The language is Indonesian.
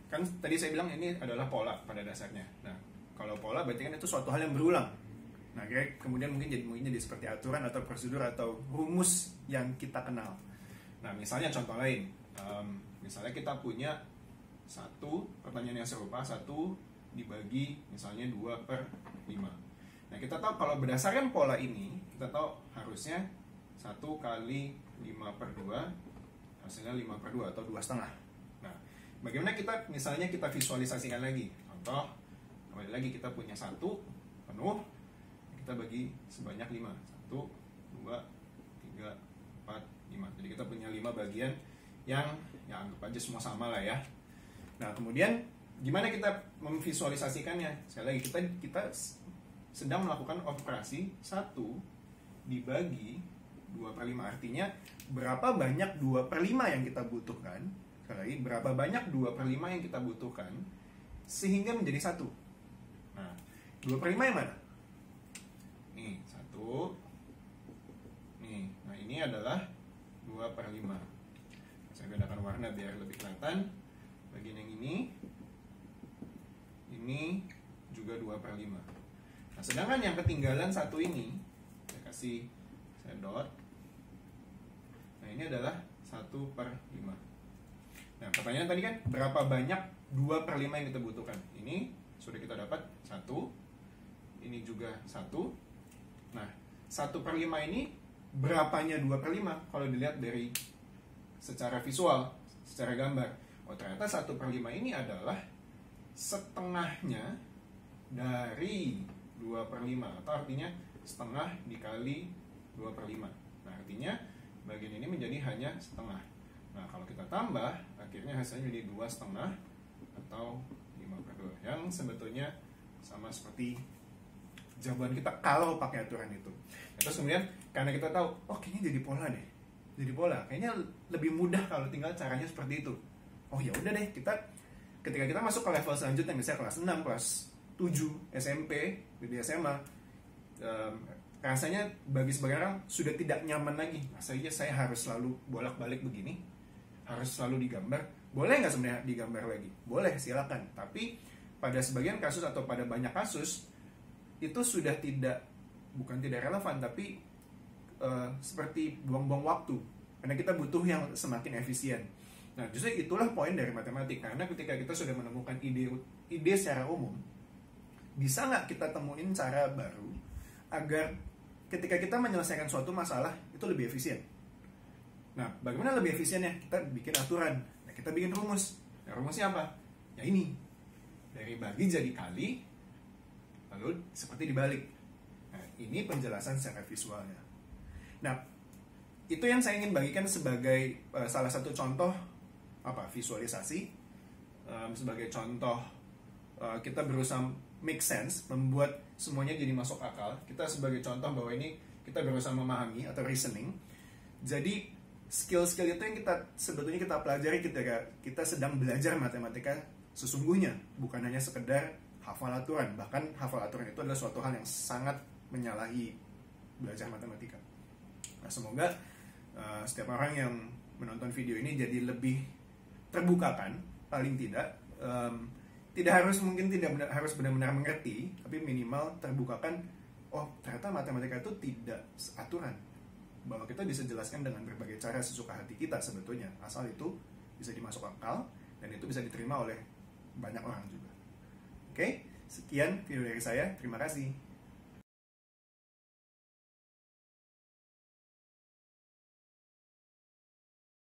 kan tadi saya bilang ini adalah pola pada dasarnya. Nah, kalau pola berarti kan itu suatu hal yang berulang. Nah, kemudian mungkin jadi seperti aturan atau prosedur atau rumus yang kita kenal. Nah, misalnya contoh lain, misalnya kita punya satu pertanyaan yang serupa, satu dibagi misalnya 2/5. Nah, kita tahu kalau berdasarkan pola ini, kita tahu harusnya 1 kali 5/2 hasilnya 5/2 atau 2,5. Nah, bagaimana misalnya kita visualisasikan lagi. Contoh, kembali lagi kita punya 1 penuh, kita bagi sebanyak 5. 1, 2, 3, 4, 5. Jadi kita punya 5 bagian yang ya anggap aja semua sama lah ya. Nah, kemudian gimana kita memvisualisasikannya? Sekali lagi kita sedang melakukan operasi 1 dibagi 2/5. Artinya berapa banyak 2/5 yang kita butuhkan. Sekali lagi, berapa banyak 2/5 yang kita butuhkan sehingga menjadi 1. Nah, 2/5 yang mana? Nih, 1. Nih, nah ini adalah 2/5. Saya bedakan warna biar lebih kelihatan. Bagian yang ini juga 2/5. Nah, sedangkan yang ketinggalan 1 ini, saya dot. Nah, ini adalah 1/5. Nah, pertanyaan tadi kan berapa banyak 2/5 yang kita butuhkan? Ini sudah kita dapat 1. Ini juga 1. Nah, 1/5 ini berapanya 2/5? Kalau dilihat dari secara visual, secara gambar. Oh, ternyata 1/5 ini adalah setengahnya dari 2/5. Atau artinya setengah dikali 2/5. Nah, artinya bagian ini menjadi hanya setengah. Nah, kalau kita tambah, akhirnya hasilnya jadi 2,5 atau 5/2. Yang sebetulnya sama seperti jawaban kita kalau pakai aturan itu. Terus kemudian, karena kita tahu, oh kayaknya jadi pola deh. Jadi pola, kayaknya lebih mudah kalau tinggal caranya seperti itu. Oh ya udah deh, ketika kita masuk ke level selanjutnya, misalnya kelas 6, kelas 7, SMP, di SMA, rasanya bagi sebagian orang sudah tidak nyaman lagi. Masa iya saya harus selalu bolak-balik begini? Harus selalu digambar? Boleh nggak sebenarnya digambar lagi? Boleh, silakan. Tapi pada sebagian kasus atau pada banyak kasus itu sudah bukan tidak relevan, tapi seperti buang-buang waktu. Karena kita butuh yang semakin efisien. Nah, justru itulah poin dari matematik. Karena ketika kita sudah menemukan ide secara umum, bisa nggak kita temuin cara baru agar ketika kita menyelesaikan suatu masalah itu lebih efisien. Nah, bagaimana lebih efisiennya? Kita bikin aturan. Nah, kita bikin rumus. Nah, rumusnya apa? Ya ini. Dari bagi jadi kali, lalu seperti dibalik. Nah, ini penjelasan secara visualnya. Nah, itu yang saya ingin bagikan sebagai salah satu contoh visualisasi. Sebagai contoh kita berusaha make sense, membuat semuanya jadi masuk akal. Kita sebagai contoh bahwa ini kita berusaha memahami atau reasoning. Jadi skill-skill itu yang sebetulnya kita pelajari ketika kita sedang belajar matematika sesungguhnya, bukan hanya sekedar hafal aturan. Bahkan hafal aturan itu adalah suatu hal yang sangat menyalahi belajar matematika. Nah, semoga setiap orang yang menonton video ini jadi lebih terbukakan, paling tidak. Tidak harus benar-benar mengerti, tapi minimal terbukakan. Oh, ternyata matematika itu tidak aturan, bahwa kita bisa jelaskan dengan berbagai cara sesuka hati kita sebetulnya, asal itu bisa dimasuk akal dan itu bisa diterima oleh banyak orang juga. Oke, sekian video dari saya, terima kasih.